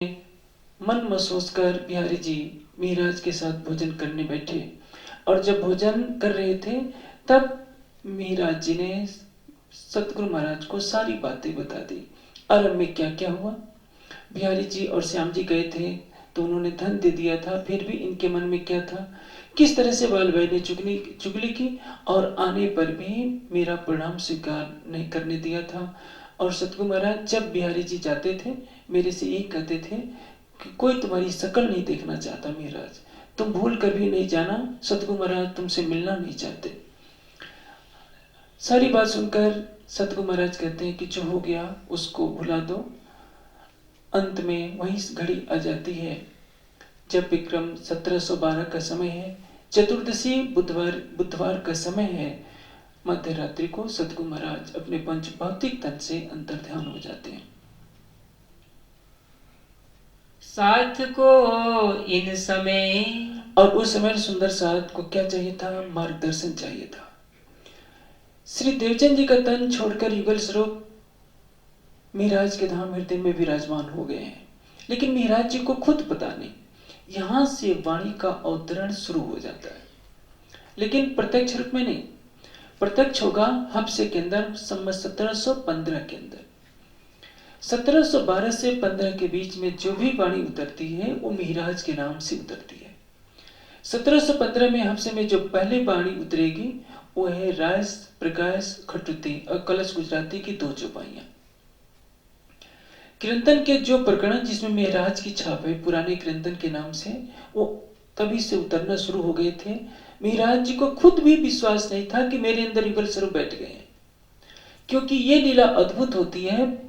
मन महसूस कर बिहारी जी महाराज के साथ भोजन करने बैठे और जब भोजन कर रहे थे तब महाराज जी ने सतगुरु महाराज को सारी बातें बता दी। आरंभ में क्या क्या हुआ, बिहारी जी और श्याम जी गए थे तो उन्होंने धन दे दिया था, फिर भी इनके मन में क्या था, किस तरह से बाल भाई ने चुगली की और आने पर भी मेरा प्रणाम स्वीकार नहीं करने दिया था। और सतगुरु महाराज जब बिहारी जी जाते थे मेरे से यही कहते थे कि कोई तुम्हारी शक्ल नहीं देखना चाहता महाराज, तुम भूल कर भी नहीं जाना, सतगुरु महाराज तुमसे मिलना नहीं चाहते। सारी बात सुनकर सतगुरु महाराज कहते हैं कि जो हो गया उसको भुला दो। अंत में वही घड़ी आ जाती है जब विक्रम 1712 का समय है, चतुर्दशी बुधवार का समय है, मध्य रात्रि को सतगुरु महाराज अपने पंच भौतिक तन से अंतर्ध्यान हो जाते हैं। साथ को इन समय, और उस समय सुंदर साथ को क्या चाहिए था, मार्गदर्शन चाहिए था। श्री देवचंद जी का तन छोड़कर युगल स्वरूप महाराज के धाम हृदय में विराजमान हो गए हैं, लेकिन महाराज जी को खुद पता नहीं। यहां से वाणी का अवतरण शुरू हो जाता है, लेकिन प्रत्यक्ष रूप में नहीं। प्रत्यक्ष होगा हफ्से के अंदर, संवत 1715 के अंदर। 1712 से 15 के बीच में जो भी वाणी उतरती है वो महाराज के नाम से उतरती है। 1715 में हफ्से में जो पहले वाणी उतरेगी वो है रास प्रकाश खटुती और कलश गुजराती की 2 चौपाइयां। कीर्तन के जो प्रकरण जिसमें महाराज की छाप है पुराने कीर्तन के नाम से, वो तभी से उतरना शुरू हो गए थे। महाराज जी को खुद भी विश्वास नहीं था कि मेरे अंदर युगल स्वरूप बैठ गए हैं, क्योंकि ये लीला अद्भुत होती है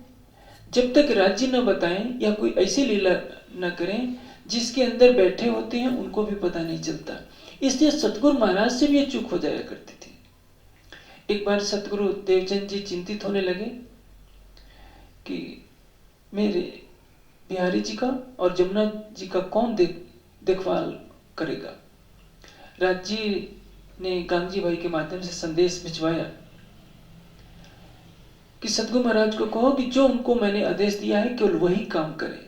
जब तक राज्य न बताएं या कोई ऐसी लीला न करें जिसके अंदर बैठे होते हैं उनको भी पता नहीं चलता। इसलिए सतगुरु महाराज से भी ये चूक हो जाया करती थी। एक बार सतगुरु देवचंद जी चिंतित होने लगे कि मेरे बिहारी जी का और जमुना जी का कौन देखभाल करेगा। राज जी ने गांधी भाई के माध्यम से संदेश भिजवाया कि सतगुरु महाराज को कहो कि जो उनको मैंने आदेश दिया है केवल वही काम करें,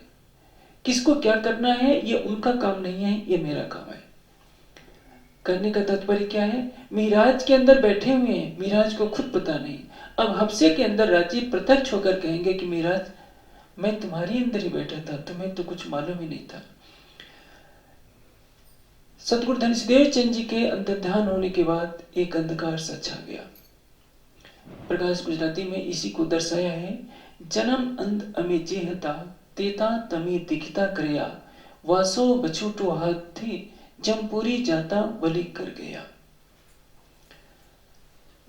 किसको क्या करना है ये उनका काम नहीं है, ये मेरा काम है। करने का तात्पर्य क्या है, महाराज के अंदर बैठे हुए हैं, महाराज को खुद पता नहीं। अब हफ्से के अंदर राजी प्रत्यक्ष होकर कहेंगे कि महाराज मैं तुम्हारी अंदर ही बैठा था, तुम्हें तो कुछ मालूम ही नहीं था। सतगुरु धनसिदेव चंद जी के अंतर्ध्यान होने के बाद एक अंधकार सा छा गया। प्रकाश गुजराती में इसी को दर्शाया है, जन्म अंध अमे जेहता तेता तमी दिखता करया, वासो बछूटो हाथी जमपुरी जाता बलि कर गया।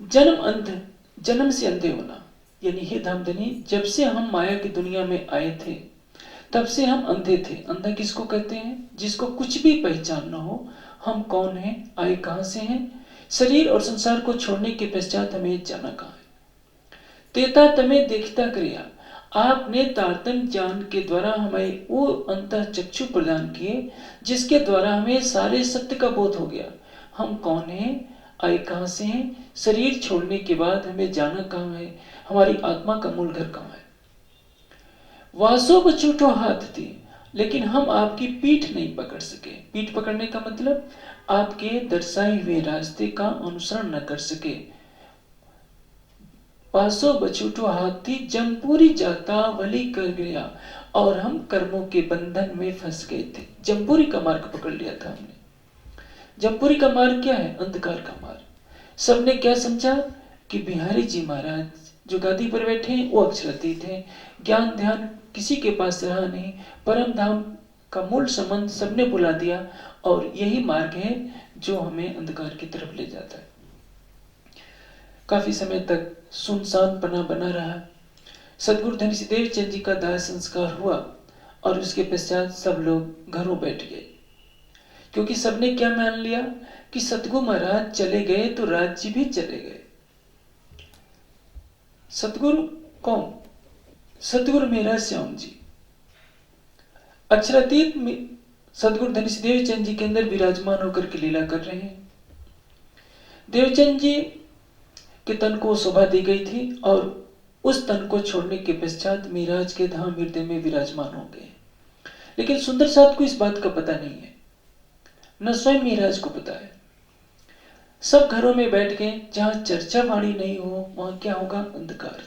जन्म अंध, जन्म से अंधे होना, यानी हे धामधनी जब से हम माया की दुनिया में आए थे तब से हम अंधे थे। अंधा किसको कहते हैं, जिसको कुछ भी पहचान न हो, हम कौन हैं, आए कहां से हैं, शरीर और संसार को छोड़ने के पश्चात हमें जाना कहां है। तेता तमें देखता क्रिया, आपने तारतम्य ज्ञान के द्वारा हमें वो अंतः चक्षु प्रदान किए जिसके द्वारा हमें सारे सत्य का बोध हो गया। हम कौन हैं, आए कहां से हैं, शरीर छोड़ने के बाद हमें जाना कहां है, हमारी आत्मा का मूल घर कहां है। वासो बछूटो हाथ थी, लेकिन हम आपकी पीठ नहीं पकड़ सके। पीठ पकड़ने का मतलब आपके दर्शाए हुए रास्ते का अनुसरण न कर सके। पासो बछूटो हाथी जमपुरी जाता वली कर गया, और हम कर्मों के बंधन में फंस गए थे। जमपुरी का मार्ग पकड़ लिया था हमने। जमपुरी का मार्ग क्या है, अंधकार का मार्ग। सबने क्या समझा कि बिहारी जी महाराज जो गादी पर बैठे हैं वो अक्षरातीत हैं, ज्ञान ध्यान किसी के पास रहा नहीं, परम धाम का मूल संबंध सबने बुला दिया, और यही मार्ग है जो हमें अंधकार की तरफ ले जाता है। काफी समय तक सुनसान पना बना रहा। सतगुरु धनसिदेव चंद जी का दाह संस्कार हुआ और उसके पश्चात सब लोग घरों बैठ गए, क्योंकि सबने क्या मान लिया कि सतगुरु महाराज चले गए तो राज्य भी चले गए। सतगुरु कौन, सतगुरु मेरा श्याम जी अक्षरातीत में सतगुरु धनसिदेव चंद जी के अंदर विराजमान होकर के लीला कर रहे हैं। देवचंद जी के तन को शोभा दी गई थी और उस तन को छोड़ने के पश्चात महाराज के धाम हृदय में विराजमान हो गए। लेकिन सुंदर साथ को इस बात का पता नहीं है, न स्वयं महाराज को पता है। सब घरों में बैठ गए, जहां चर्चा वाणी नहीं हो वहां क्या होगा? अंधकार।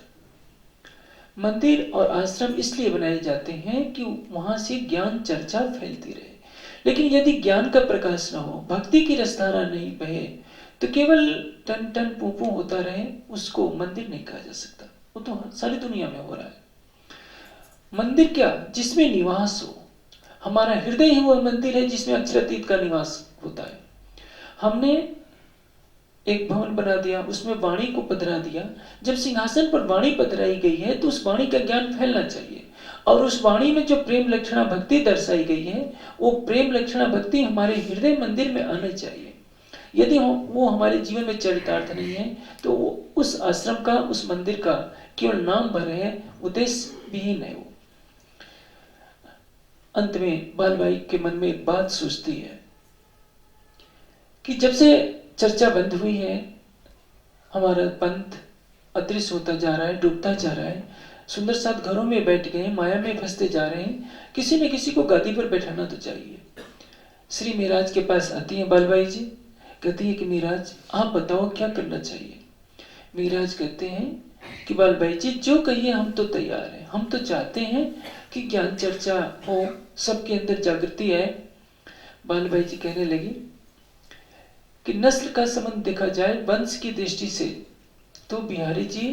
मंदिर और आश्रम इसलिए बनाए जाते हैं कि वहां से ज्ञान चर्चा फैलती रहे। लेकिन यदि ज्ञान का प्रकाश न हो, भक्ति की रसधारा नहीं बहे, तो केवल टन टन पू पू होता रहे, उसको मंदिर नहीं कहा जा सकता। वो तो सारी दुनिया में हो रहा है। मंदिर क्या? जिसमें निवास हो। हमारा हृदय ही वह मंदिर है जिसमें अक्षरातीत का निवास होता है। हमने एक भवन बना दिया, उसमें वाणी को पधरा दिया। जब सिंहासन पर वाणी पधराई गई है तो उस वाणी का ज्ञान फैलना चाहिए, और उस वाणी में जो प्रेम लक्षणा भक्ति दर्शाई गई है, वो प्रेम लक्षणा भक्ति हमारे हृदय मंदिर में आना चाहिए। यदि वो हमारे जीवन में चरितार्थ नहीं है, तो वो उस आश्रम का, उस मंदिर का केवल नाम भर है, उद्देश्य विहीन है वो। अंत में बालबाई के मन में एक बात सोचती है कि जब से चर्चा बंद हुई है, हमारा पंथ अदृश्य होता जा रहा है, डूबता जा रहा है। सुंदर साथ घरों में बैठ गए, माया में फंसते जा रहे हैं। किसी न किसी को गादी पर बैठाना तो चाहिए। श्री महाराज के पास आती है बालबाई जी, कहती है कि महाराज आप बताओ क्या करना चाहिए। महाराज कहते हैं कि बालबाई जी जो कहिए हम तो तैयार हैं। हम तो चाहते हैं कि ज्ञान चर्चा हो, सबके अंदर जागृति है। बालबाई जी कहने लगी कि नस्ल का संबंध देखा जाए वंश की दृष्टि से तो बिहारी जी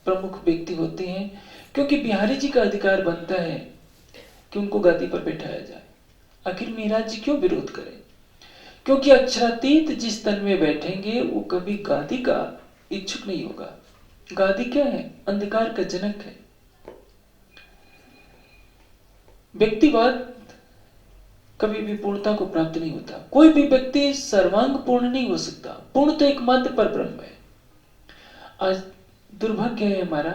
प्रमुख व्यक्ति होते हैं, क्योंकि बिहारी जी का अधिकार बनता है कि उनको गादी पर बैठाया जाए। आखिर महाराज जी क्यों विरोध करें? क्योंकि अक्षरातीत जिस तन में बैठेंगे वो कभी गादी का इच्छुक नहीं होगा। गादी क्या है? अंधकार का जनक है। व्यक्तिवाद कभी भी पूर्णता को प्राप्त नहीं होता। कोई भी व्यक्ति सर्वांग पूर्ण नहीं हो सकता। पूर्ण तो एकमात्र पर ब्रह्म है। आज दुर्भाग्य है हमारा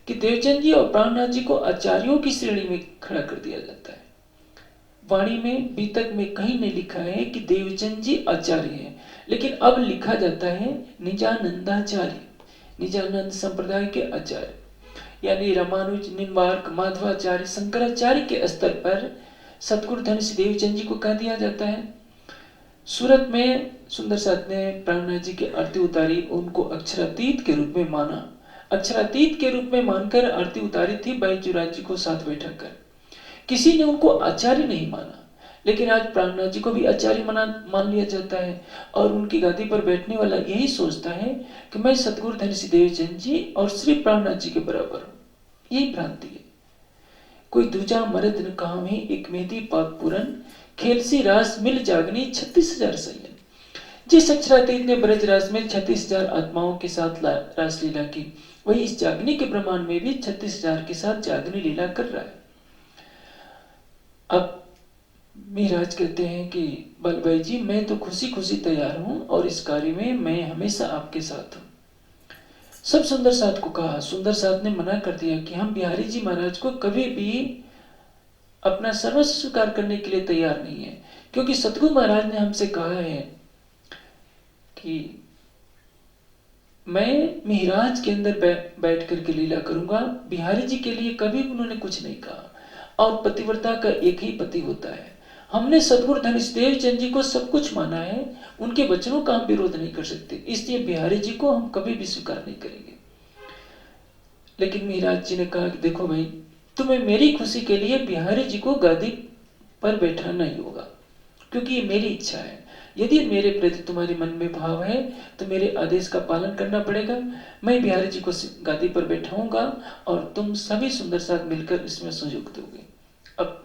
कि देवचंद जी और प्राणनाथ जी को आचार्यों की श्रेणी में खड़ा कर दिया जाता है। वाणी में बीतक में कहीं नहीं लिखा है कि देवचंद जी आचार्य हैं, लेकिन अब लिखा जाता है निजानंदाचार्य, निजानंद संप्रदाय के आचार्य, यानी रामानुज, निम्बार्क, माधवाचार्य, शंकराचार्य के स्तर पर सतगुरु धनुष देवचंद जी को कह दिया जाता है। सूरत में सुंदर साथ ने प्राणनाथ जी की आरती उतारी, उनको अक्षरातीत के रूप में माना। अक्षरातीत के रूप में मानकर आरती उतारी थी बाईचुराज जी को साथ बैठा कर। किसी ने उनको आचार्य नहीं माना, लेकिन आज प्राणनाथ जी को भी आचार्य मान लिया जाता है, और उनकी गादी पर बैठने वाला यही सोचता है कि मैं सतगुरु धनुष देवचंद जी और श्री प्राणनाथ जी के बराबर हूं। यही भ्रांति है। कोई दूजा मर्द न काम ही एक मेहदी पाक पूरन, खेलसी रास मिल जागनी 36,000 संयम। जिस अक्षरातीत ने ब्रजरास में 36,000 आत्माओं के साथ रासलीला की, वही इस जागने के ब्रह्मांड में भी 36,000 के साथ जागनी लीला कर रहा है। अब महाराज कहते हैं कि बालबाई जी मैं तो खुशी खुशी तैयार हूं, और इस कार्य में मैं हमेशा आपके साथ हूं। सब सुंदर साथ को कहा। सुंदर साथ ने मना कर दिया कि हम बिहारी जी महाराज को कभी भी अपना सर्वस्व स्वीकार करने के लिए तैयार नहीं है, क्योंकि सतगुरु महाराज ने हमसे कहा है कि मैं महाराज के अंदर बैठ करके लीला करूंगा। बिहारी जी के लिए कभी उन्होंने कुछ नहीं कहा, और पतिव्रता का एक ही पति होता है। हमने सतगुरु धनुष देवचंद जी को सब कुछ माना है, उनके वचनों का हम विरोध नहीं कर सकते, इसलिए बिहारी जी को हम कभी भी स्वीकार नहीं करेंगे। लेकिन महाराज जी ने कहा कि देखो भाई, तुम्हें मेरी खुशी के लिए बिहारी जी को गादी पर बैठाना ही होगा, क्योंकि ये मेरी इच्छा है। यदि मेरे प्रति तुम्हारे मन में भाव है तो मेरे आदेश का पालन करना पड़ेगा। मैं बिहारी जी को गादी पर बैठाऊंगा और तुम सभी सुंदर साथ मिलकर इसमें सहयोग दोगे। अब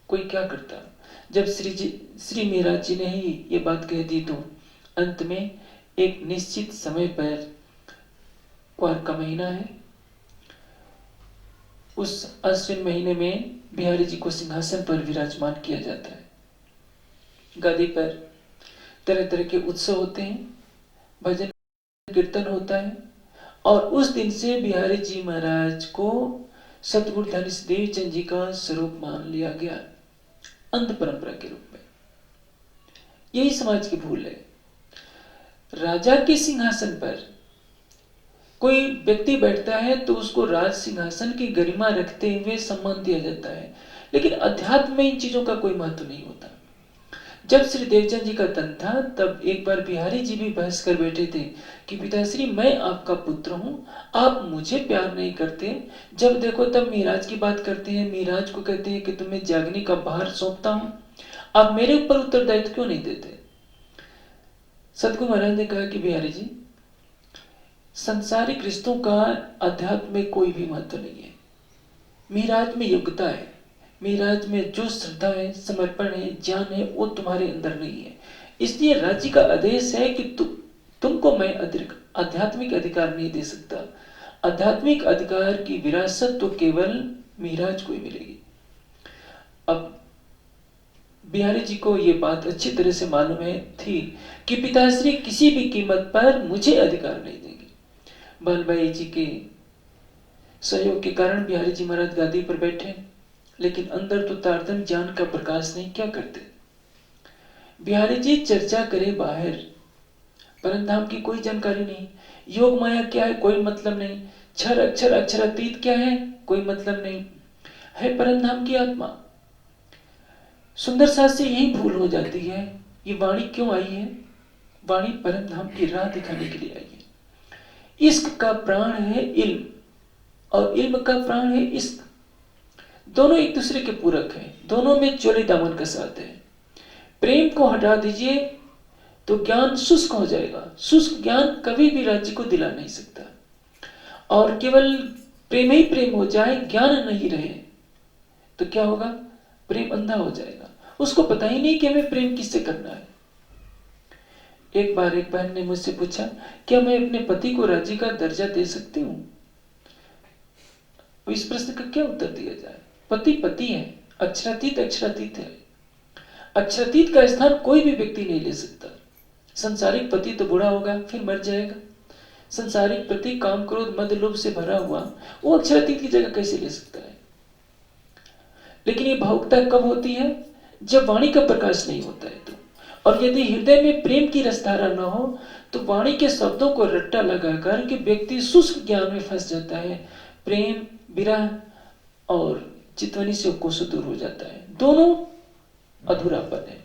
कोई क्या करता? जब श्री महाराज जी ने ही ये बात कह दी, तो अंत में एक निश्चित समय पर, क्वार का महीना है, उस अश्विन महीने में बिहारी जी को सिंहासन पर विराजमान किया जाता है। गादी पर तरह तरह के उत्सव होते हैं, भजन कीर्तन होता है, और उस दिन से बिहारी जी महाराज को सतगुरु धनुष देवचंद जी का स्वरूप मान लिया गया, अंध परंपरा के रूप में। यही समाज की भूल है। राजा के सिंहासन पर कोई व्यक्ति बैठता है तो उसको राज सिंहासन की गरिमा रखते हुए सम्मान दिया जाता है, लेकिन अध्यात्म में इन चीजों का कोई महत्व नहीं होता। जब श्री देवचंद जी का तन था तब एक बार बिहारी जी भी बहस कर बैठे थे कि पिताश्री मैं आपका पुत्र हूं, आप मुझे प्यार नहीं करते, जब देखो तब मीराज की बात करते हैं, मीराज को कहते हैं कि तुम्हें जागने का भार सौंपता हूं, आप मेरे ऊपर उत्तरदायित्व क्यों नहीं देते। सतगुरु महाराज ने कहा कि बिहारी जी, सांसारिक रिश्तों का अध्यात्म में कोई भी महत्व नहीं है। मीराज में योग्यता है, मीराज में जो श्रद्धा है, समर्पण है, ज्ञान है, वो तुम्हारे अंदर नहीं है। इसलिए राज्य का आदेश है कि तुमको मैं आध्यात्मिक अधिकार नहीं दे सकता। आध्यात्मिक अधिकार की विरासत तो केवल मीराज को ही मिलेगी। अब बिहारी जी को ये बात अच्छी तरह से मालूम है थी कि पिताश्री किसी भी कीमत पर मुझे अधिकार नहीं देंगे। बालबाई जी के सहयोग के कारण बिहारी जी महाराज गादी पर बैठे, लेकिन अंदर तो तारतम्य ज्ञान का प्रकाश नहीं, क्या करते। बिहारी जी चर्चा करे बाहर, परमधाम की कोई जानकारी नहीं, योग माया क्या है कोई मतलब नहीं, क्षर अक्षर अक्षरातीत क्या है कोई मतलब नहीं, है परमधाम की आत्मा। सुंदर साथ से यही भूल हो जाती है। ये वाणी क्यों आई है? वाणी परमधाम की राह दिखाने के लिए आई है। इश्क का प्राण है इल्म, और इल्म का प्राण है इश्क। दोनों एक दूसरे के पूरक हैं, दोनों में चोली दामन का साथ है। प्रेम को हटा दीजिए तो ज्ञान शुष्क हो जाएगा। शुष्क ज्ञान कभी भी राज्य को दिला नहीं सकता। और केवल प्रेम ही प्रेम हो जाए, ज्ञान नहीं रहे तो क्या होगा? प्रेम अंधा हो जाएगा, उसको पता ही नहीं कि हमें प्रेम किससे करना है। एक बार एक बहन ने मुझसे पूछा, क्या मैं अपने पति को राज्य का दर्जा दे सकती हूँ? इस प्रश्न का क्या उत्तर दिया जाए? पति पति है, अक्षरातीत अक्षरातीत है। अक्षरातीत का स्थान कोई भी व्यक्ति नहीं ले सकता। संसारिक पति तो बूढ़ा होगा फिर मर जाएगा। संसारिक पति काम क्रोध मद लोभ से भरा हुआ, वो अक्षरातीत की जगह कैसे ले सकता है? लेकिन ये भावुकता कब होती है? जब वाणी का प्रकाश नहीं होता है तो। और यदि हृदय में प्रेम की रसधारा न हो तो वाणी के शब्दों को रट्टा लगाकर के व्यक्ति शुष्क ज्ञान में फंस जाता है। प्रेम, विरह और चितवनी से कोसों दूर हो जाता है। दोनों अधूरापन है।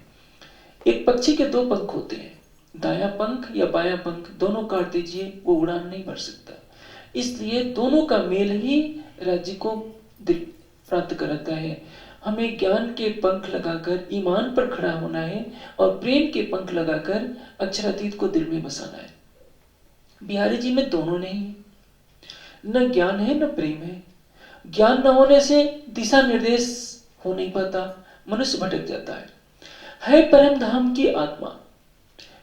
एक पक्षी के दो पंख होते हैं, दायां पंख या बायां पंख, दोनों काट दीजिए वो उड़ान नहीं भर सकता। इसलिए दोनों का मेल ही राज्य को दिल प्राप्त कराता है। हमें ज्ञान के पंख लगाकर ईमान पर खड़ा होना है और प्रेम के पंख लगाकर अक्षरातीत को दिल में बसाना है। बिहारी जी में दोनों नहीं है, न ज्ञान है न प्रेम है। ज्ञान न होने से दिशा निर्देश हो नहीं पाता, मनुष्य भटक जाता है परम धाम की आत्मा।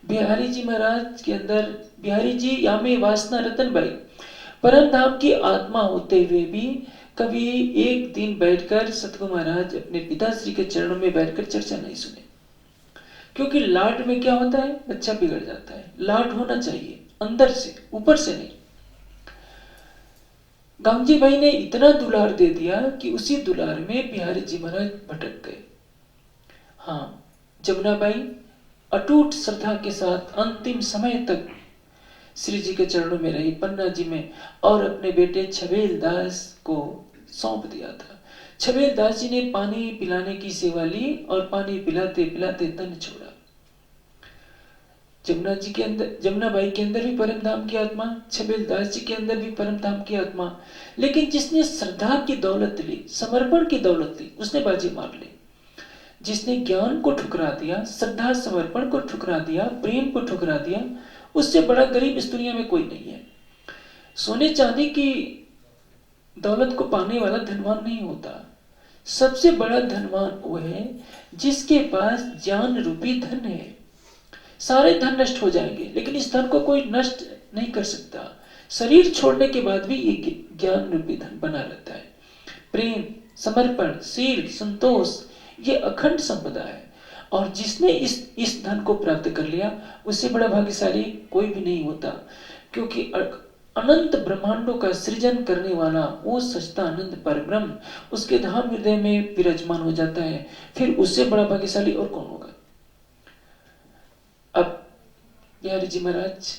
बिहारी जी महाराज के अंदर, बिहारी जी यामे वासना रतनबाई परम धाम की आत्मा होते हुए भी कभी एक दिन बैठकर सतगुरु महाराज अपने पिताश्री के चरणों में बैठकर चर्चा नहीं सुने। क्योंकि लाड में क्या होता है? बच्चा बिगड़ जाता है। लाड होना चाहिए अंदर से, ऊपर से नहीं। गांधी भाई ने इतना दुलार दे दिया कि उसी दुलार में बिहारी जी महाराज भटक गए। हाँ, जमुनाबाई अटूट श्रद्धा के साथ अंतिम समय तक श्री जी के चरणों में रही, पन्ना जी में, और अपने बेटे छबेल दास को सौंप दिया था। छबेल दास जी ने पानी पिलाने की सेवा ली और पानी पिलाते पिलाते तन छोड़ा। जमुनाबाई के अंदर भी परम धाम की आत्मा, छबेल दास जी के अंदर भी परम धाम की आत्मा। लेकिन जिसने श्रद्धा की दौलत ली, समर्पण की दौलत ली, उसने बाजी मार ली। जिसने ज्ञान को ठुकरा दिया, श्रद्धा समर्पण को ठुकरा दिया, प्रेम को ठुकरा दिया, उससे बड़ा गरीब इस दुनिया में कोई नहीं है। सोने चांदी की दौलत को पाने वाला धनवान नहीं होता। सबसे बड़ा धनवान वो है जिसके पास ज्ञान रूपी धन है। सारे धन नष्ट हो जाएंगे लेकिन इस धन को कोई नष्ट नहीं कर सकता। शरीर छोड़ने के बाद भी ये ज्ञान रूपी धन बना रहता है। प्रेम, समर्पण, शील, संतोष, ये अखंड संपदा है। और जिसने इस धन को प्राप्त कर लिया, उससे बड़ा भाग्यशाली कोई भी नहीं होता। क्योंकि अनंत ब्रह्मांडों का सृजन करने वाला वो सच्चिदानंद परब्रह्म उसके धाम हृदय में विराजमान हो जाता है। फिर उससे बड़ा भाग्यशाली और कौन होगा? अब बिहारी जी महाराज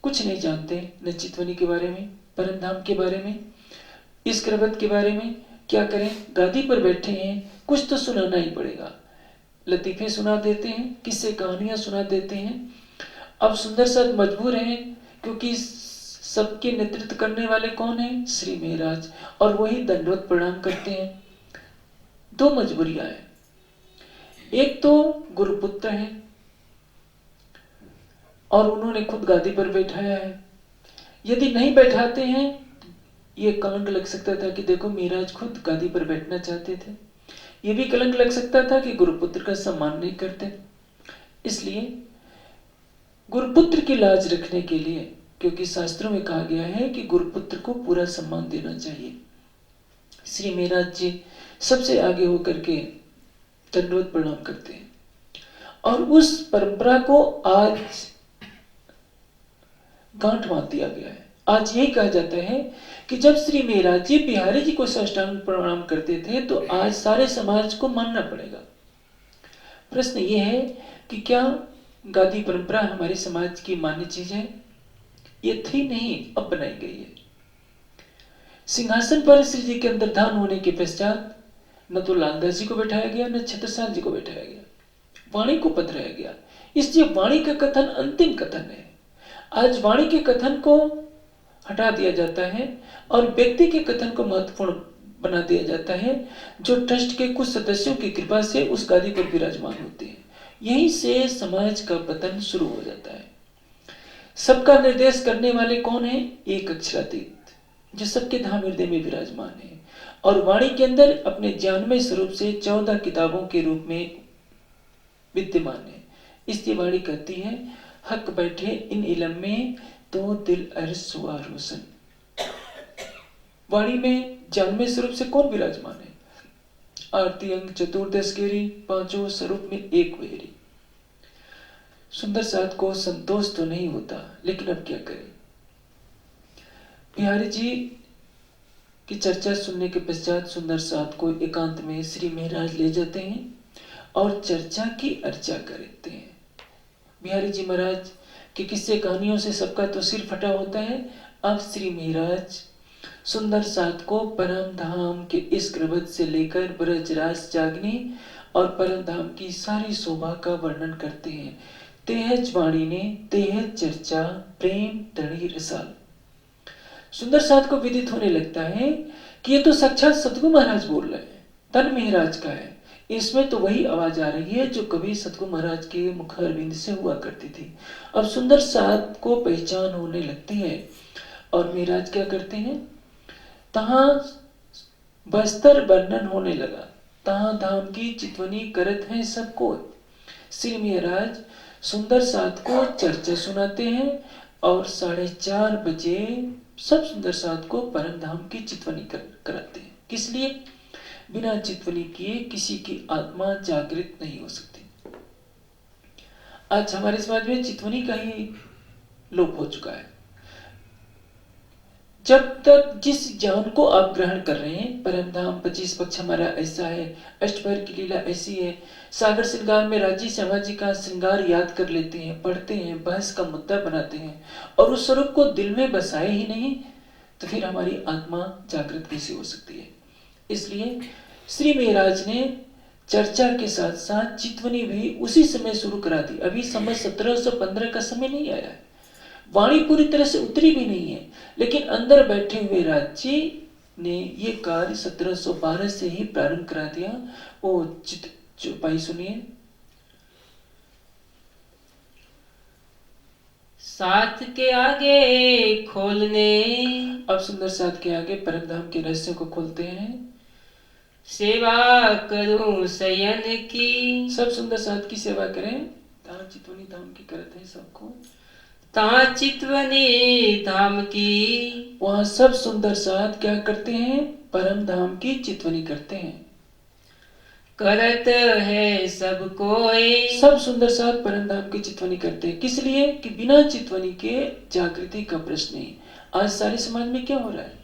कुछ नहीं जानते न चितवनी के बारे में, परमधाम के बारे में, इस क्रवत के बारे में, क्या करें, गादी पर बैठे हैं, कुछ तो सुनाना ही पड़ेगा। लतीफे सुना देते हैं, किस्से कहानियां सुना देते हैं। अब सुंदर साथ मजबूर हैं, क्योंकि सबके नेतृत्व करने वाले कौन हैं? श्री महाराज, और वही दंडवत प्रणाम करते हैं। दो मजबूरियां हैं, एक तो गुरुपुत्र हैं और उन्होंने खुद गादी पर बैठाया है। यदि नहीं बैठाते हैं, ये कलंक लग सकता था कि देखो महाराज खुद गादी पर बैठना चाहते थे। ये भी कलंक लग सकता था कि गुरुपुत्र का सम्मान नहीं करते। इसलिए गुरुपुत्र की लाज रखने के लिए, क्योंकि शास्त्रों में कहा गया है कि गुरुपुत्र को पूरा सम्मान देना चाहिए, श्री महाराज जी सबसे आगे होकर के दंडवत प्रणाम करते हैं। और उस परंपरा को आज गांठ बांध दिया गया है। आज यही कहा जाता है कि जब श्री महाराज जी बिहारी जी को साष्टांग प्रणाम करते थे, तो आज सारे समाज को मानना पड़ेगा। प्रश्न ये है कि क्या गादी परंपरा हमारे समाज की मान्य चीज है? ये थी नहीं, अब बनाई गई है। सिंहासन पर श्री जी के अंतर्धान होने के पश्चात न तो लालदास जी को बैठाया गया, न छत्रसाल जी को बैठाया गया, वाणी को पधराया गया। इसलिए वाणी का कथन अंतिम कथन है। आज वाणी के कथन को हटा दिया जाता है और व्यक्ति के कथन को महत्वपूर्ण बना दिया जाता है, जो ट्रस्ट के कुछ सदस्यों की कृपा से उस गादी पर विराजमान होते हैं। यहीं से समाज का पतन शुरू हो जाता है। सबका निर्देश करने वाले कौन है? एक अक्षरातीत, जो सबके धाम हृदय में विराजमान है और वाणी के अंदर अपने ज्ञानमय स्वरूप से 14 किताबों के रूप में विद्यमान है। इसलिए वाणी कहती है, हक बैठे इन इलम में तो दिल अर्श हुआ रोशन। वाणी में ज्ञानमय स्वरूप से कौन विराजमान है? आरती अंग चतुर्दश केरी, पांचों स्वरूप में एक वेरी। सुंदर साथ को संतोष तो नहीं होता, लेकिन अब क्या करें। बिहारी जी की चर्चा सुनने के पश्चात सुंदर साथ को एकांत में श्री महाराज ले जाते हैं और चर्चा की अर्चा करते हैं। बिहारी जी महाराज के किस्से कहानियों से सबका तो सिर फटा होता है। अब श्री महाराज सुंदर साथ को परम धाम के इस पर्वत से लेकर ब्रजराज जागने और परम धाम की सारी शोभा का वर्णन करते हैं। तेहज वाणी ने तेहज चर्चा प्रेम तड़ी रसाल। सुंदर साथ को विदित होने लगता है कि ये तो साक्षात सतगुरु महाराज बोल रहे हैं, धन महाराज का है। इसमें तो वही आवाज आ रही है जो कभी सतगुरु महाराज के मुखारविंद से हुआ करती थी। अब सुंदर साथ को पहचान होने लगती है और महाराज क्या करते हैं, तहां बस्तर वर्णन होने लगा, तहां धाम की चितवनी करत हैं सबको। श्री महाराज सुंदर साथ को चर्चा सुनाते हैं और 4:30 बजे सब सुंदर साथ को परम धाम की चितवनी कराते हैं। किस लिए? बिना चितवनी किए किसी की आत्मा जागृत नहीं हो सकती। आज हमारे समाज में चितवनी का ही लोप हो चुका है। जब तक जिस ज्ञान को आप ग्रहण कर रहे हैं, परम धाम 25 पक्ष हमारा ऐसा है, अष्टपहर की लीला ऐसी है, सागर श्रृंगार में राजी श्यामा जी का श्रृंगार याद कर लेते हैं, पढ़ते हैं, बहस का मुद्दा बनाते हैं और उस स्वरूप को दिल में बसाए ही नहीं, तो फिर हमारी आत्मा जागृत कैसे हो सकती है। इसलिए श्री महाराज ने चर्चा के साथ साथ चितवनी भी उसी समय शुरू करा दी। अभी समय 1715 का समय नहीं आया है, वाणी पूरी तरह से उतरी भी नहीं है, लेकिन अंदर बैठे हुए राजी ने ये कार्य 1712 से ही प्रारंभ करा दिया। वो चौपाई सुनिए। साथ के आगे खोलने, अब सुंदर साथ के आगे परम धाम के रहस्यों को खोलते हैं। सेवा करूं शयन की, सब सुंदर साथ की सेवा करें। धाम चितवनी धाम की करते हैं सबको, ता चितवनी धाम की। वहां सब सुंदर साथ क्या करते हैं? परम धाम की चितवनी करते हैं। करत है सब कोई, सब सुंदर साथ परम धाम की चितवनी करते हैं। किस लिए? कि बिना चितवनी के जागृति का प्रश्न नहीं। आज सारे समाज में क्या हो रहा है,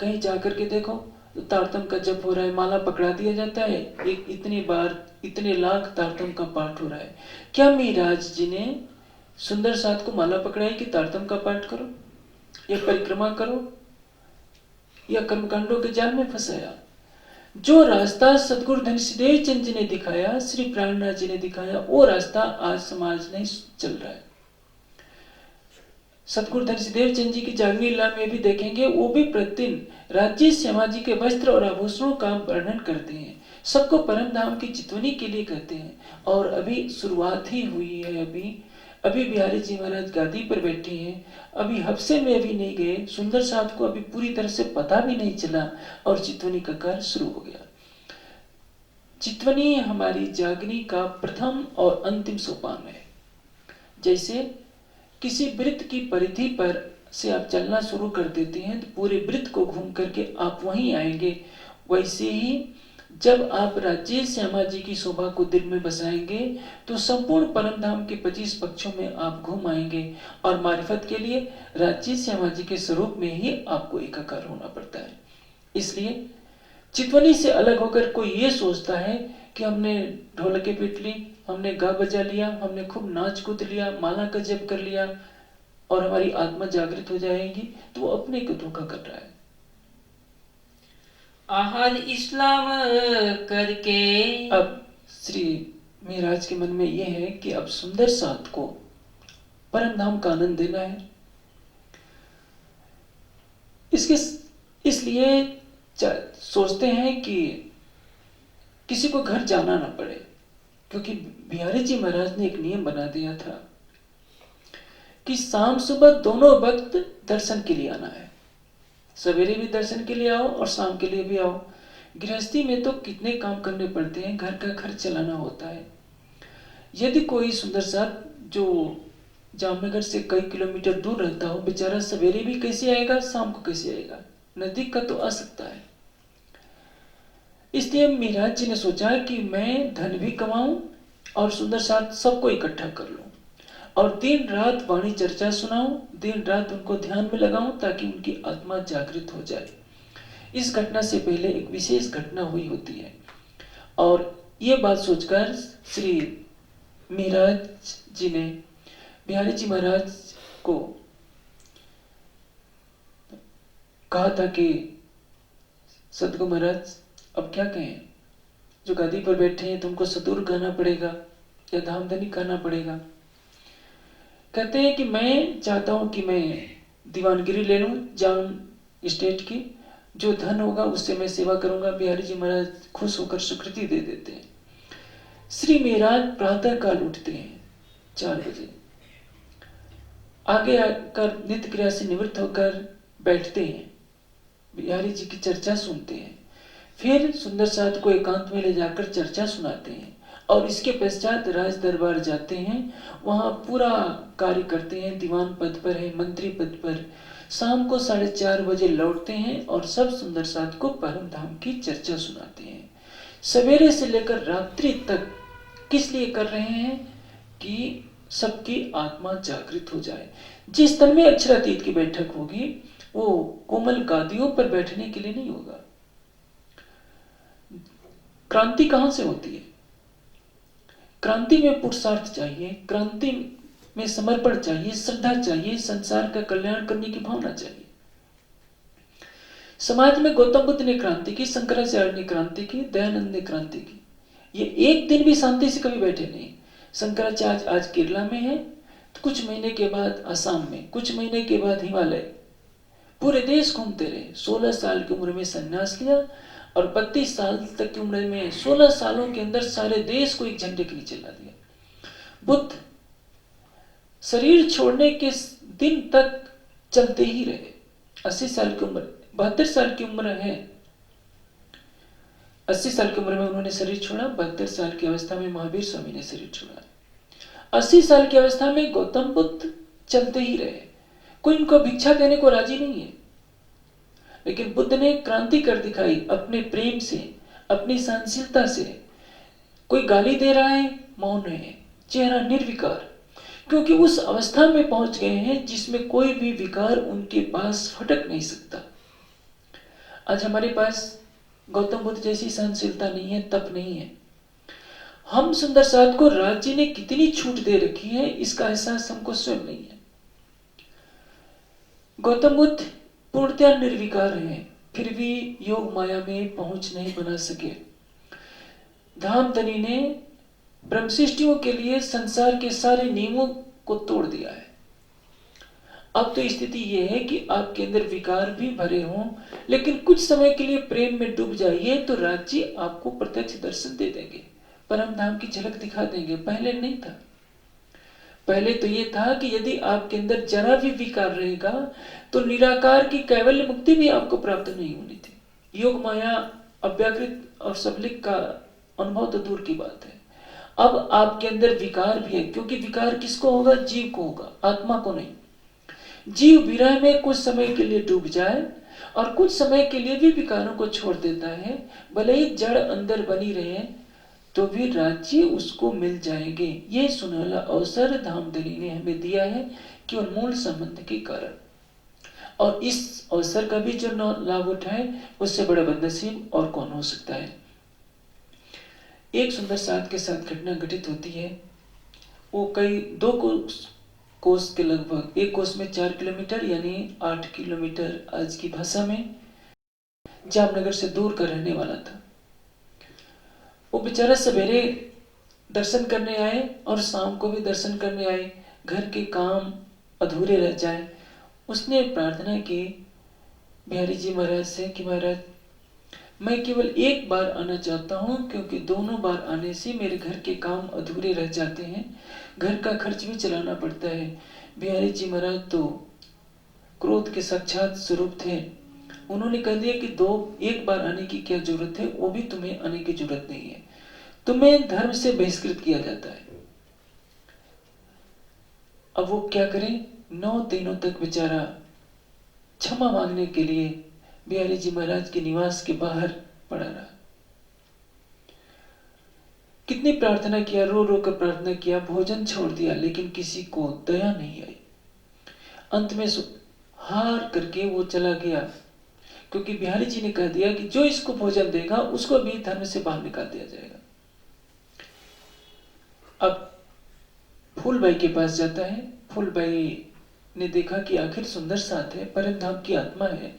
कहीं जाकर के देखो तो तारतम का जप हो रहा है, माला पकड़ा दिया जाता है, एक इतनी बार इतने लाख तारतम का पाठ हो रहा है। क्या महाराज जी ने सुंदर साथ को माला पकड़ाई कि तारतम का पाठ करो या परिक्रमा करो या कर्मकांडों के जाल में फंसाया? जो रास्ता सदगुरु धनसिदेव चंद जी ने दिखाया, श्री प्राणनाथ जी ने दिखाया, वो रास्ता आज समाज नहीं चल रहा है। सदगुरु धनसिदेव चंद जी की जागनी लीला में भी देखेंगे, वो भी प्रतिदिन राज्य श्यामा जी के वस्त्र और आभूषणों का वर्णन करते हैं, सबको परम धाम की चितवनी के लिए कहते हैं। और अभी शुरुआत ही हुई है। अभी बिहारी जी महाराज गादी पर बैठे हैं, अभी हफ्से में अभी नहीं गए, सुंदर साथ को अभी पूरी तरह से पता भी नहीं चला और चितवनी का कार्य शुरू हो गया। चितवनी हमारी जागनी का प्रथम और अंतिम सोपान है। जैसे किसी वृत्त की परिधि पर से आप चलना शुरू कर देते हैं तो पूरे वृत्त को घूम करके आप वहीं आएंगे, वैसे ही जब आप राज्य श्यामा जी की शोभा को दिल में बसाएंगे तो संपूर्ण परम धाम के 25 पक्षों में आप घूम आएंगे। और मारिफत के लिए राज्य श्यामा जी के स्वरूप में ही आपको एकाकार होना पड़ता है। इसलिए चितवनी से अलग होकर कोई ये सोचता है कि हमने ढोलके पीट ली, हमने गा बजा लिया, हमने खूब नाच कूद लिया, माला का जप कर लिया और हमारी आत्मा जागृत हो जाएगी, तो वो अपने को धोखा कर रहा है। आहद इस्लाम करके अब श्री महाराज के मन में यह है कि अब सुंदर साथ को परम धाम का आनंद देना है। इसलिए सोचते हैं कि किसी को घर जाना ना पड़े, क्योंकि बिहारी जी महाराज ने एक नियम बना दिया था कि शाम सुबह दोनों वक्त दर्शन के लिए आना है। सवेरे भी दर्शन के लिए आओ और शाम के लिए भी आओ। गृहस्थी में तो कितने काम करने पड़ते हैं, घर का खर्च चलाना होता है। यदि कोई सुंदर साथ जो जामनगर से कई किलोमीटर दूर रहता हो, बेचारा सवेरे भी कैसे आएगा, शाम को कैसे आएगा, नजदीक का तो आ सकता है। इसलिए महाराज जी ने सोचा कि मैं धन भी कमाऊं और सुंदर साथ सबको इकट्ठा कर लूं और दिन रात वाणी चर्चा सुनाऊं, दिन रात उनको ध्यान में लगाऊं ताकि उनकी आत्मा जागृत हो जाए। इस घटना से पहले एक विशेष घटना हुई होती है और ये बात सोचकर श्री महाराज जी ने बिहारी जी महाराज को कहा था कि सदगुरु महाराज अब क्या कहें, जो गादी पर बैठे हैं तुमको सतुर कहना पड़ेगा या धामधनी कहना पड़ेगा। कहते हैं कि मैं चाहता हूं कि मैं दीवानगिरी ले लूं जान स्टेट की, जो धन होगा उससे मैं सेवा करूंगा। बिहारी जी महाराज खुश होकर स्वीकृति दे देते हैं। श्री महाराज प्रातः काल उठते हैं 4 बजे, आगे आकर नित्य क्रिया से निवृत्त होकर बैठते हैं, बिहारी जी की चर्चा सुनते हैं, फिर सुंदर साथ को एकांत में ले जाकर चर्चा सुनाते हैं और इसके पश्चात राज दरबार जाते हैं, वहां पूरा कार्य करते हैं, दीवान पद पर है, मंत्री पद पर। शाम को 4:30 बजे लौटते हैं और सब सुंदर साथ को परम धाम की चर्चा सुनाते हैं। सवेरे से लेकर रात्रि तक किस लिए कर रहे हैं कि सबकी आत्मा जागृत हो जाए। जिस तन में अक्षरातीत की बैठक होगी वो कोमल गादियों पर बैठने के लिए नहीं होगा। क्रांति कहां से होती है? क्रांति में पुरुषार्थ चाहिए, क्रांति में समर्पण चाहिए, श्रद्धा चाहिए, संसार का कल्याण करने की भावना चाहिए। समाज में गौतम बुद्ध ने क्रांति की, शंकराचार्य ने क्रांति की, दयानंद ने क्रांति की। ये एक दिन भी शांति से कभी बैठे नहीं। शंकराचार्य आज केरला में है तो कुछ महीने के बाद असम में, कुछ महीने के बाद हिमालय, पूरे देश घूमते रहे। 16 साल की उम्र में संन्यास लिया और 32 साल तक की उम्र में 16 सालों के अंदर सारे देश को एक झंडे के नीचे ला दिया। बुद्ध शरीर छोड़ने के दिन तक चलते ही रहे। 80 साल की उम्र, 72 साल की उम्र है, 80 साल की उम्र में उन्होंने शरीर छोड़ा, 72 साल की अवस्था में महावीर स्वामी ने शरीर छोड़ा। 80 साल की अवस्था में गौतम बुद्ध चलते ही रहे, कोई उनको भिक्षा देने को राजी नहीं है। लेकिन बुद्ध ने क्रांति कर दिखाई अपने प्रेम से, अपनी सहनशीलता से। कोई गाली दे रहा है, मौन है, चेहरा निर्विकार, क्योंकि उस अवस्था में पहुंच गए हैं जिसमें कोई भी विकार उनके पास फटक नहीं सकता। आज हमारे पास गौतम बुद्ध जैसी सहनशीलता नहीं है, तप नहीं है। हम सुंदर साथ को राज्य ने कितनी छूट दे रखी है इसका एहसास हमको स्वयं नहीं है। गौतम बुद्ध पूर्णतया निर्विकार हैं, फिर भी योग माया में पहुंच नहीं बना सके। धामधनी ने ब्रह्मसृष्टियों के लिए संसार के सारे नियमों को तोड़ दिया है। अब तो स्थिति यह है कि आपके अंदर विकार भी भरे हों, लेकिन कुछ समय के लिए प्रेम में डूब जाइए तो राज जी आपको प्रत्यक्ष दर्शन दे देंगे, परम धाम की झलक दिखा देंगे। पहले नहीं था। पहले तो ये था कि यदि आपके अंदर जरा भी विकार रहेगा तो निराकार की कैवल्य मुक्ति भी आपको प्राप्त नहीं होनी थी। योग माया अव्याकृत और सबलिक का अनुभव तो दूर की बात है। अब आपके अंदर विकार भी है, क्योंकि विकार किसको होगा? जीव को होगा, आत्मा को नहीं। जीव विरह में कुछ समय के लिए डूब जाए और कुछ समय के लिए भी विकारों को छोड़ देता है, भले ही जड़ अंदर बनी रहे तो भी राज्य उसको मिल जाएंगे। ये सुनहरा अवसर धामधनी ने हमें दिया है केवल मूल संबंध के कारण, और इस अवसर का भी जो लाभ उठाए उससे बड़ा बदनसीब और कौन हो सकता है। एक सुंदर साथ के साथ घटना घटित होती है। वो कई 2 कोस के लगभग, एक कोस में 4 किलोमीटर यानी 8 किलोमीटर आज की भाषा में जामनगर से दूर का रहने वाला था। वो बेचारा सवेरे दर्शन करने आए और शाम को भी दर्शन करने आए, घर के काम अधूरे रह जाए। उसने प्रार्थना की बिहारी जी महाराज से कि महाराज मैं केवल एक बार आना चाहता हूँ, क्योंकि दोनों बार आने से मेरे घर के काम अधूरे रह जाते हैं, घर का खर्च भी चलाना पड़ता है। बिहारी जी महाराज तो क्रोध के साक्षात स्वरूप थे। उन्होंने कह दिया कि एक बार आने की क्या जरूरत है, वो भी तुम्हें आने की जरूरत नहीं है, तुम्हें धर्म से बहिष्कृत किया जाता है। अब वो क्या करें? 9 दिनों तक बेचारा क्षमा मांगने के लिए बिहारी जी महाराज के निवास के बाहर पड़ा रहा। कितनी प्रार्थना किया, रो रो कर प्रार्थना किया, भोजन छोड़ दिया, लेकिन किसी को दया नहीं आई। अंत में हार करके वो चला गया, क्योंकि बिहारी जी ने कह दिया कि जो इसको भोजन देगा उसको भी धर्म से बाहर निकाल दिया जाएगा। अब फूलबाई के पास जाता है। फूलबाई ने देखा कि आखिर सुंदर साथ है, परम धाम की आत्मा है,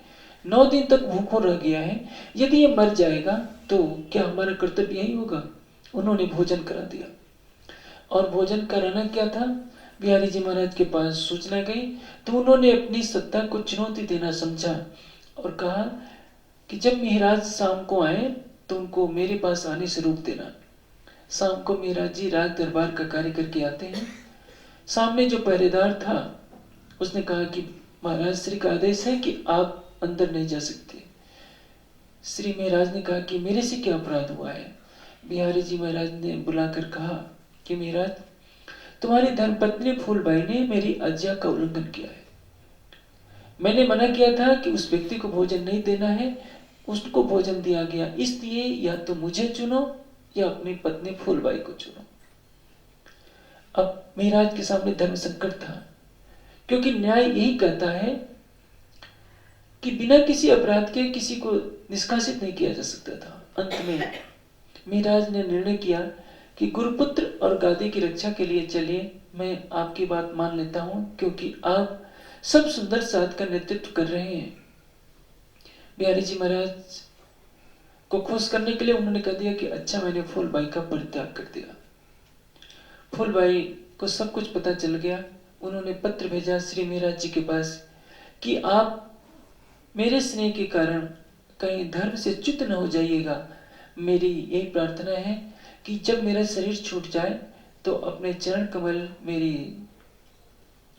9 दिन तक भूखों रह गया है, यदि ये मर जाएगा तो क्या हमारा कर्तव्य यही होगा? उन्होंने भोजन करा दिया। और भोजन कराना क्या था? बिहारी जी महाराज के पास सूचना गई तो उन्होंने अपनी सत्ता को चुनौती देना समझा और कहा कि जब महाराज शाम को आए तो उनको मेरे पास आने से रोक देना। शाम को महाराज जी राज दरबार का कार्य करके आते हैं। सामने जो पहरेदार था उसने कहा कि महाराज श्री का आदेश है कि आप अंदर नहीं जा सकते। श्री महाराज ने कहा कि मेरे से क्या अपराध हुआ है? बिहारी जी महाराज ने बुलाकर कहा कि महाराज तुम्हारी धर्मपत्नी फूलबाई ने मेरी आज्ञा का उल्लंघन किया है। मैंने मना किया था कि उस व्यक्ति को भोजन नहीं देना है, उसको भोजन दिया गया, इसलिए या तो मुझे चुनो या अपनी पत्नी फूलबाई को चुनो। अब महाराज के सामने धर्म संकट था, क्योंकि न्याय यही कहता है कि बिना किसी अपराध के किसी को निष्कासित नहीं किया जा सकता था। अंत में महाराज ने निर्णय किया कि गुरुपुत्र और गादी की रक्षा के लिए चलिए, मैं आपकी बात मान लेता हूं, क्योंकि आप सब सुंदर साथ का नेतृत्व कर रहे हैं। बिहारी जी महाराज को खुश करने के लिए उन्होंने कह दिया कि अच्छा, मैंने फूलबाई का परित्याग कर दिया। फूलबाई को सब कुछ पता चल गया। उन्होंने पत्र भेजा श्री महाराज जी के पास कि आप मेरे स्नेह के कारण कहीं धर्म से च्युत न हो जाइएगा। मेरी यही प्रार्थना है कि जब मेरा शरीर छूट जाए तो अपने चरण कमल, मेरी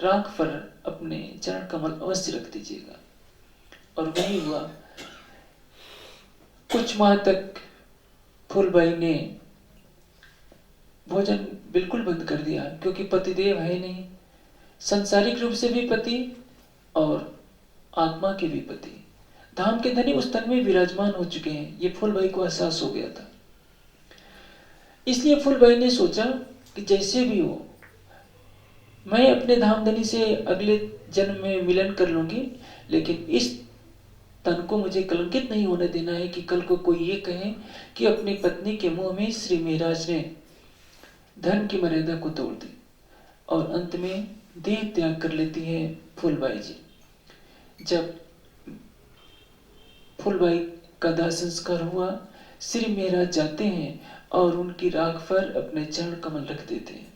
राख पर अपने चरण कमल अवश्य रख दीजिएगा। और वही हुआ। कुछ माह तक फूलबाई ने भोजन बिल्कुल बंद कर दिया, क्योंकि पतिदेव है नहीं, संसारिक रूप से भी पति और आत्मा के भी पति, धाम के धनी उस तन में विराजमान हो चुके हैं। ये फूलबाई को एहसास हो गया था। इसलिए फूलबाई ने सोचा कि जैसे भी हो मैं अपने धामधनी से अगले जन्म में मिलन कर लूंगी, लेकिन इस तन को मुझे कलंकित नहीं होने देना है कि कल को कोई ये कहे कि अपनी पत्नी के मुंह में श्री महाराज ने धर्म की मर्यादा को तोड़ दी। और अंत में देह त्याग कर लेती है फूलबाई जी। जब फूलबाई का दाह संस्कार हुआ। श्री महाराज जाते हैं और उनकी राख पर अपने चरण कमल रख देते हैं।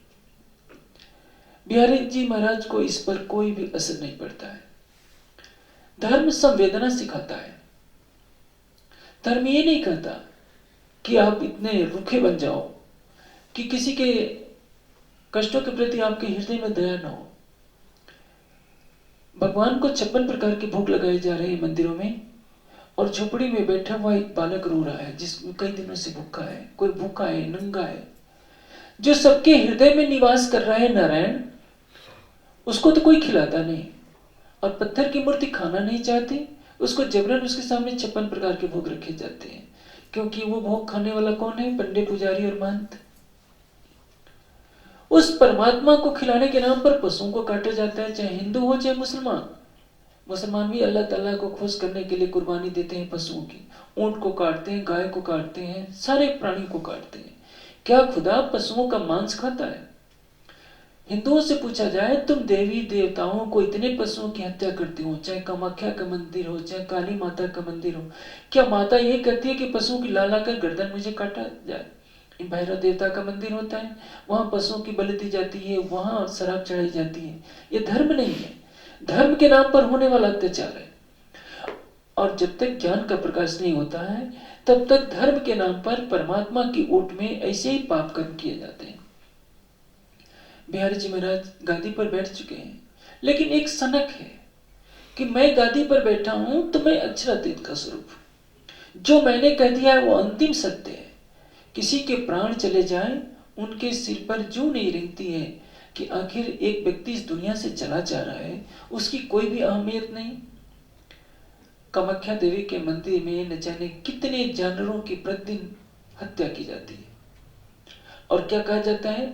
बिहारी जी महाराज को इस पर कोई भी असर नहीं पड़ता है। धर्म संवेदना सिखाता है। धर्म ये नहीं कहता कि आप इतने रूखे बन जाओ कि किसी के कष्टों के प्रति आपके हृदय में दया न हो। भगवान को 56 प्रकार के भोग लगाए जा रहे हैं मंदिरों में, और झोपड़ी में बैठा हुआ एक बालक रो रहा है जिसमें कई दिनों से भूखा है। कोई भूखा है, नंगा है, जो सबके हृदय में निवास कर रहा है नारायण, उसको तो कोई खिलाता नहीं। और पत्थर की मूर्ति खाना नहीं चाहती, उसको जबरन उसके सामने 56 प्रकार के भोग रखे जाते हैं, क्योंकि वो भोग खाने वाला कौन है? पंडित, पुजारी और महंत। उस परमात्मा को खिलाने के नाम पर पशुओं को काटा जाता है, चाहे हिंदू हो चाहे मुसलमान। मुसलमान भी अल्लाह ताला को खुश करने के लिए कुर्बानी देते हैं पशुओं की। ऊंट को काटते हैं, गाय को काटते हैं, सारे प्राणी को काटते हैं। क्या खुदा पशुओं का मांस खाता है? हिंदुओं से पूछा जाए, तुम देवी देवताओं को इतने पशुओं की हत्या करती हो, चाहे कामाख्या का मंदिर हो चाहे काली माता का मंदिर हो, क्या माता ये कहती है कि पशुओं की लाला कर गर्दन मुझे काटा जाए? भैरव देवता का मंदिर होता है, वहां पशुओं की बलि दी जाती है, वहां शराब चढ़ाई जाती है। ये धर्म नहीं है, धर्म के नाम पर होने वाला अत्याचार है। और जब तक ज्ञान का प्रकाश नहीं होता है, तब तक धर्म के नाम पर परमात्मा की ओट में ऐसे ही पाप कर्म किए जाते हैं। बिहारी जी महाराज गादी पर बैठ चुके हैं, लेकिन एक सनक है कि मैं गादी पर बैठा हूं तो मैं अक्षरातीत का स्वरूप हूं। जो मैंने कह दिया है वो अंतिम सत्य है। किसी के प्राण चले जाएं, उनके सिर पर जूं नहीं रेंगती है कि आखिर एक व्यक्ति इस दुनिया से चला जा रहा है, उसकी कोई भी अहमियत नहीं। कामाख्या देवी के मंदिर में न जाने कितने जानवरों की प्रतिदिन हत्या की जाती है, और क्या कहा जाता है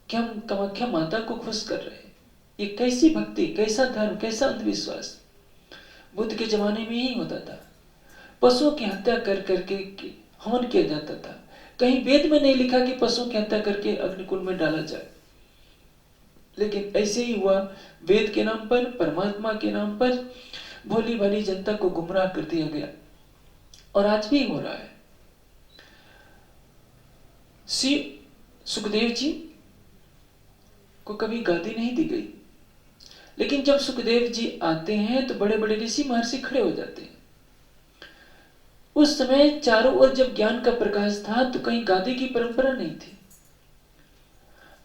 कि हम कामाख्या माता को खुश कर रहे हैं। ये कैसी भक्ति, कैसा धर्म, कैसा अंधविश्वास! बुद्ध के जमाने में ही होता था। पशुओं की हत्या कर करके हवन किया जाता था। कहीं वेद में नहीं लिखा कि पशुओं की हत्या करके अग्निकुंड में डाला जाए, लेकिन ऐसे ही हुआ। वेद के नाम पर, परमात्मा के नाम पर भोली भाली जनता को गुमराह कर दिया गया, और आज भी हो रहा है। श्री सुखदेव जी को कभी गादी नहीं दी गई, लेकिन जब सुखदेव जी आते हैं तो बड़े बड़े ऋषि महर्षि खड़े हो जाते हैं। उस समय चारों ओर जब ज्ञान का प्रकाश था तो कहीं गादी की परंपरा नहीं थी।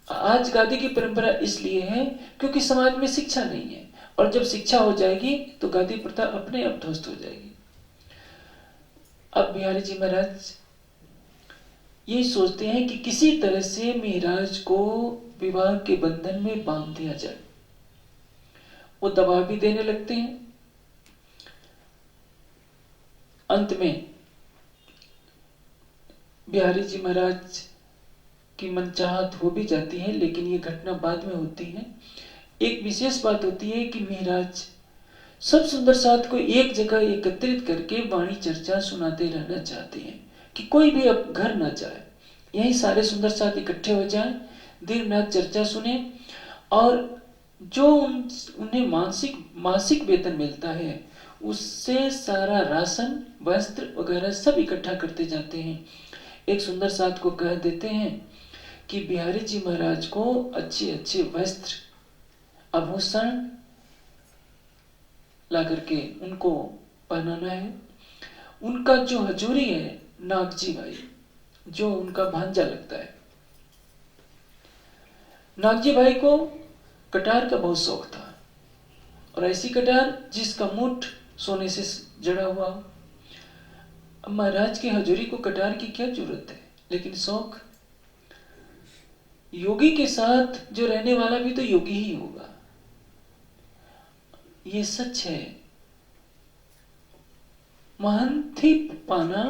आज गादी की परंपरा इसलिए है क्योंकि समाज में शिक्षा नहीं है, और जब शिक्षा हो जाएगी तो गादी प्रथा अपने आप ध्वस्त हो जाएगी। अब बिहारी जी महाराज ये सोचते हैं कि किसी तरह से महाराज को विवाह के बंधन में बांध दिया जाए। वो दबाव भी देने लगते हैं। अंत में बिहारी जी महाराज की मनचाहत हो भी जाती है, लेकिन ये घटना बाद में होती है। एक विशेष बात होती है कि महाराज सब सुंदर साथ को एक जगह एकत्रित करके वाणी चर्चा सुनाते रहना चाहते हैं कि कोई भी अब घर ना जाए, यही सारे सुंदर साथ इकट्ठे हो जाएं, दिन रात चर्चा सुने, और जो उन्हें मासिक वेतन मिलता है उससे सारा राशन, वस्त्र वगैरह सब इकट्ठा करते जाते हैं। एक सुंदर साथ को कह देते हैं कि बिहारी जी महाराज को अच्छे अच्छे वस्त्र, आभूषण ला करके उनको पहनाना है। उनका जो हजूरी है नागजी भाई, जो उनका भांजा लगता है, नागजी भाई को कटार का बहुत शौक था, और ऐसी कटार जिसका मुठ सोने से जड़ा हुआ। अब महाराज के हजूरी को कटार की क्या जरूरत है, लेकिन शौक। योगी के साथ जो रहने वाला भी तो योगी ही होगा, ये सच है। महंत ही पाना